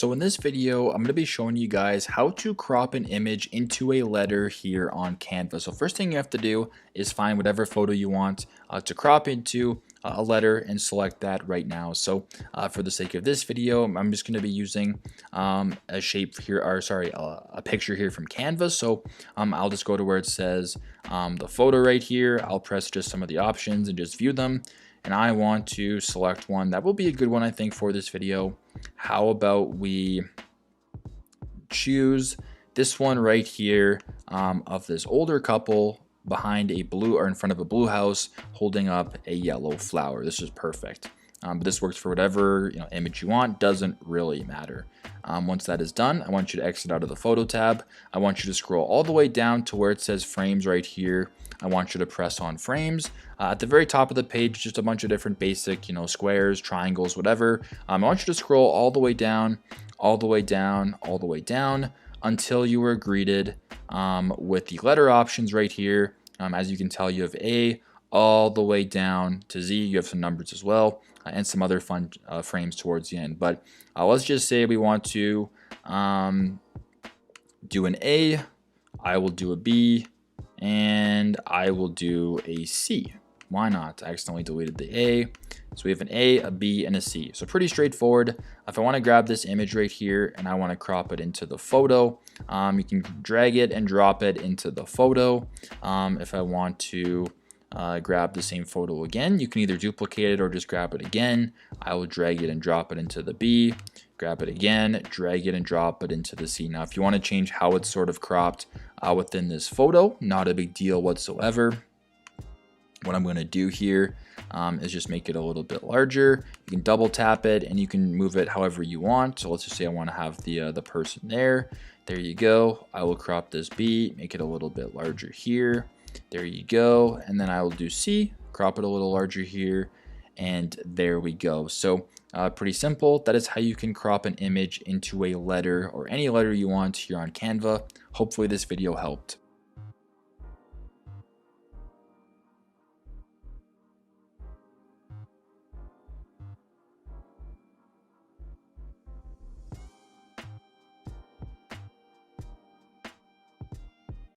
So in this video, I'm going to be showing you guys how to crop an image into a letter here on Canva. So first thing you have to do is find whatever photo you want to crop into a letter and select that right now. So for the sake of this video, I'm just going to be using a shape here, or sorry, a picture here from Canva. So I'll just go to where it says the photo right here. I'll press just some of the options and just view them. And I want to select one that will be a good one, I think, for this video. How about we choose this one right here of this older couple behind a blue, or in front of a blue house, holding up a yellow flower. This is perfect. But this works for whatever image you want, doesn't really matter. Once that is done, I want you to exit out of the photo tab. I want you to scroll all the way down to where it says frames right here. I want you to press on frames. At the very top of the page, just a bunch of different basic, squares, triangles, whatever. I want you to scroll all the way down, all the way down, all the way down until you are greeted with the letter options right here. As you can tell, you have A all the way down to Z. You have some numbers as well and some other fun frames towards the end. But let's just say we want to do an A, I will do a B, and I will do a C. Why not? I accidentally deleted the A. So we have an A, a B, and a C. So pretty straightforward. If I want to grab this image right here and I want to crop it into the photo, you can drag it and drop it into the photo. If I want to grab the same photo again, you can either duplicate it or just grab it again. I will drag it and drop it into the B, grab it again, drag it and drop it into the C. Now, if you want to change how it's sort of cropped within this photo, not a big deal whatsoever. What I'm going to do here is just make it a little bit larger. You can double tap it and you can move it however you want. So let's just say I want to have the person there. There you go. I will crop this B, make it a little bit larger here. There you go. And then I will do C, crop it a little larger here. And there we go. So pretty simple. That is how you can crop an image into a letter or any letter you want here on Canva. Hopefully this video helped.